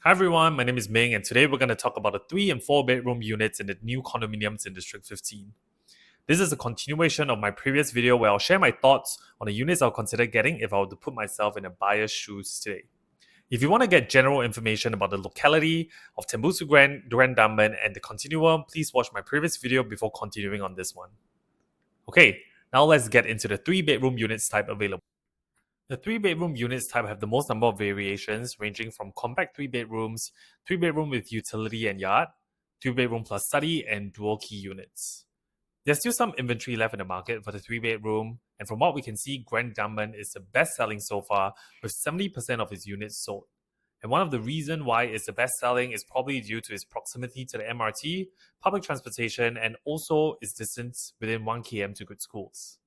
Hi everyone, my name is Ming, and today we're going to talk about the 3 and 4 bedroom units in the new condominiums in District 15. This is a continuation of my previous video where I'll share my thoughts on the units I'll consider getting if I were to put myself in a buyer's shoes today. If you want to get general information about the locality of Tembusu Grand Dunman, and the Continuum, please watch my previous video before continuing on this one. Okay, now let's get into the 3-bedroom units type available. The 3-bedroom units type have the most number of variations, ranging from compact 3 bedrooms, 3-bedroom with utility and yard, 2-bedroom plus study, and dual key units. There's still some inventory left in the market for the 3-bedroom, and from what we can see, Grand Dunman is the best selling so far, with 70% of its units sold. And one of the reasons why it's the best selling is probably due to its proximity to the MRT, public transportation, and also its distance within 1 km to good schools.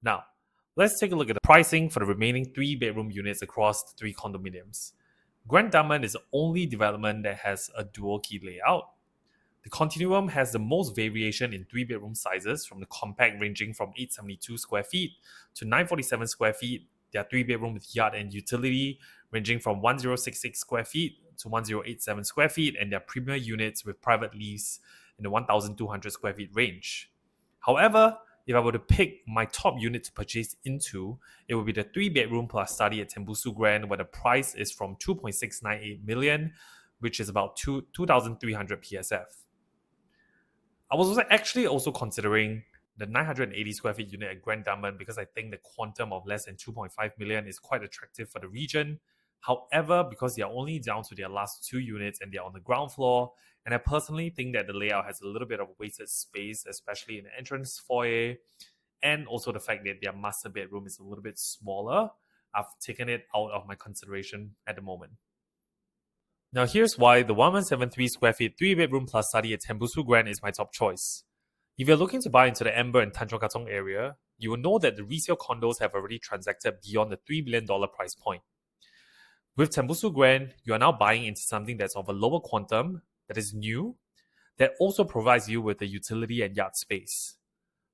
Now, let's take a look at the pricing for the remaining 3-bedroom units across the 3 condominiums. Grand Dunman is the only development that has a dual key layout. The Continuum has the most variation in 3-bedroom sizes, from the compact ranging from 872 square feet to 947 square feet. There are 3-bedroom with yard and utility ranging from 1066 square feet to 1087 square feet, and there are premier units with private lease in the 1200 square feet range. However, if I were to pick my top unit to purchase into, it would be the 3-bedroom plus study at Tembusu Grand, where the price is from 2.698 million, which is about 2,300 PSF. I was actually also considering the 980 square feet unit at Grand Dunman because I think the quantum of less than 2.5 million is quite attractive for the region. However, because they are only down to their last 2 units and they are on the ground floor, and I personally think that the layout has a little bit of wasted space, especially in the entrance foyer, and also the fact that their master bedroom is a little bit smaller, I've taken it out of my consideration at the moment. Now here's why the 1173 square feet 3-bedroom plus study at Tembusu Grand is my top choice. If you're looking to buy into the Amber and Tanjong Katong area, you will know that the resale condos have already transacted beyond the $3 million price point. With Tembusu Grand, you are now buying into something that's of a lower quantum, that is new, that also provides you with the utility and yard space.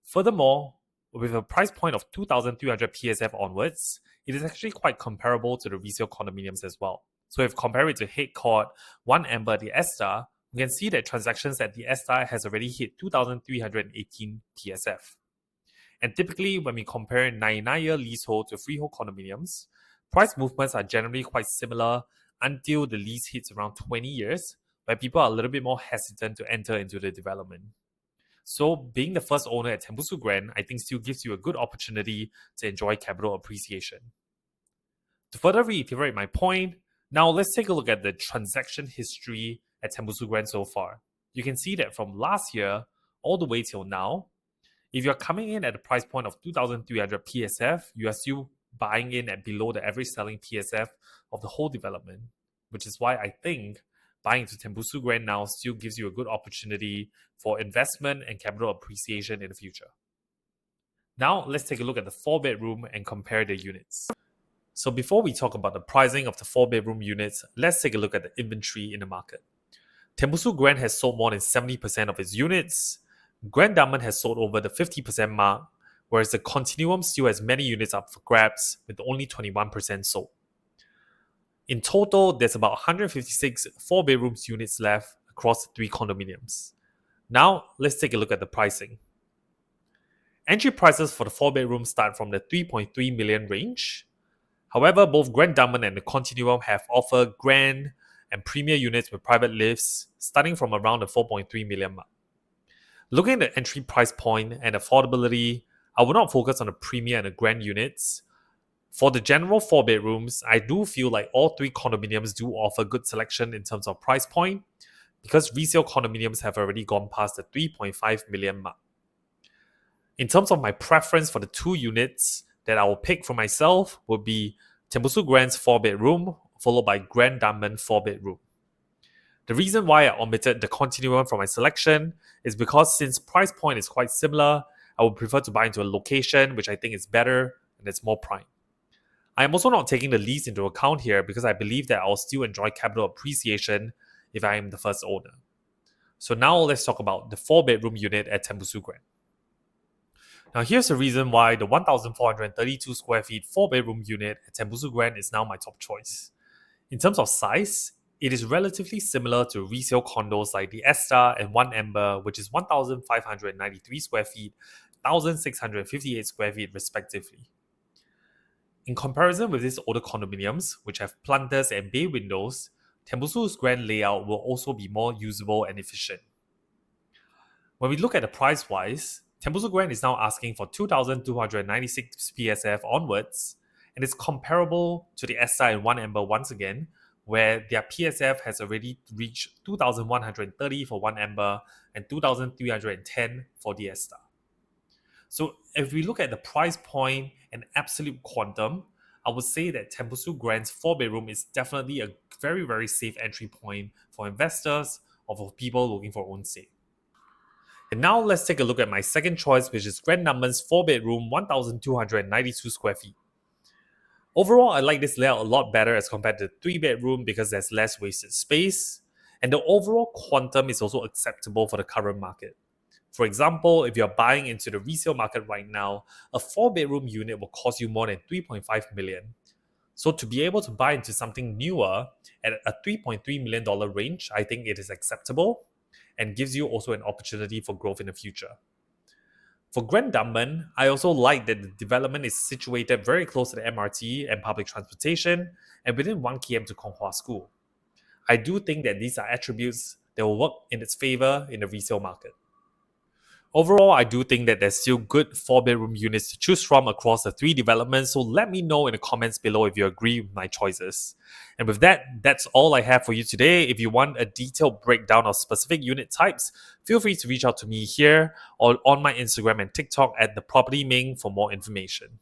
Furthermore, with a price point of 2,300 PSF onwards, it is actually quite comparable to the resale condominiums as well. So if compared it to Head Court, One Amber, the S-Star, we can see that transactions at the S-Star has already hit 2,318 PSF. And typically, when we compare 99-year leasehold to freehold condominiums, price movements are generally quite similar until the lease hits around 20 years, where people are a little bit more hesitant to enter into the development. So being the first owner at Tembusu Grand, I think still gives you a good opportunity to enjoy capital appreciation. To further reiterate my point, now let's take a look at the transaction history at Tembusu Grand so far. You can see that from last year all the way till now, if you're coming in at a price point of 2,300 PSF, you are still buying in at below the average selling PSF of the whole development, which is why I think buying into Tembusu Grand now still gives you a good opportunity for investment and capital appreciation in the future. Now let's take a look at the 4-bedroom and compare the units. So before we talk about the pricing of the 4-bedroom units, let's take a look at the inventory in the market. Tembusu Grand has sold more than 70% of its units. Grand Dunman has sold over the 50% mark, whereas the Continuum still has many units up for grabs, with only 21% sold. In total, there's about 156 4-bedroom units left across the 3 condominiums. Now, let's take a look at the pricing. Entry prices for the 4-bedroom start from the 3.3 million range. However, both Grand Dunman and the Continuum have offered grand and premier units with private lifts starting from around the 4.3 million mark. Looking at the entry price point and affordability, I will not focus on the premier and the grand units. For the general 4-bedrooms, I do feel like all 3 condominiums do offer good selection in terms of price point, because resale condominiums have already gone past the 3.5 million mark. In terms of my preference for the 2 units that I will pick for myself would be Tembusu Grand's 4-bedroom, followed by Grand Dunman 4-bedroom. The reason why I omitted the Continuum from my selection is because since price point is quite similar, I would prefer to buy into a location which I think is better and it's more prime. I am also not taking the lease into account here because I believe that I'll still enjoy capital appreciation if I am the first owner. So now let's talk about the 4-bedroom unit at Tembusu Grand. Now here's the reason why the 1,432 square feet 4-bedroom unit at Tembusu Grand is now my top choice. In terms of size, It is relatively similar to resale condos like the Esta and One Amber, which is 1,593 square feet, 1,658 square feet respectively. In comparison with these older condominiums, which have planters and bay windows, Tembusu's Grand layout will also be more usable and efficient. When we look at the price-wise, Tembusu Grand is now asking for 2,296 PSF onwards, and it's comparable to the Esta and One Amber once again, where their PSF has already reached 2,130 for One Amber and 2,310 for the Esta. So if we look at the price point and absolute quantum, I would say that Tembusu Grand's 4-bedroom is definitely a very, very safe entry point for investors or for people looking for own estate. And now let's take a look at my second choice, which is Grand Dunman's 4-bedroom, 1,292 square feet. Overall, I like this layout a lot better as compared to the 3-bedroom because there's less wasted space, and the overall quantum is also acceptable for the current market. For example, if you're buying into the resale market right now, a 4-bedroom unit will cost you more than 3.5 million. So to be able to buy into something newer at a $3.3 million range, I think it is acceptable and gives you also an opportunity for growth in the future. For Grand Dunman, I also like that the development is situated very close to the MRT and public transportation and within 1 km to Kong Hwa School. I do think that these are attributes that will work in its favor in the resale market. Overall, I do think that there's still good 4-bedroom units to choose from across the 3 developments, so let me know in the comments below if you agree with my choices. And with that, that's all I have for you today. If you want a detailed breakdown of specific unit types, feel free to reach out to me here or on my Instagram and TikTok at The Property Ming for more information.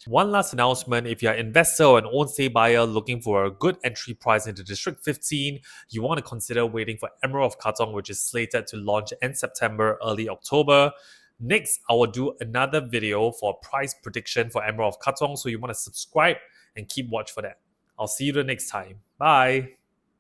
One last announcement, if you're an investor or an own estate buyer looking for a good entry price into District 15, you want to consider waiting for Emerald of Katong, which is slated to launch end September, early October. Next, I will do another video for price prediction for Emerald of Katong, so you want to subscribe and keep watch for that. I'll see you the next time. Bye!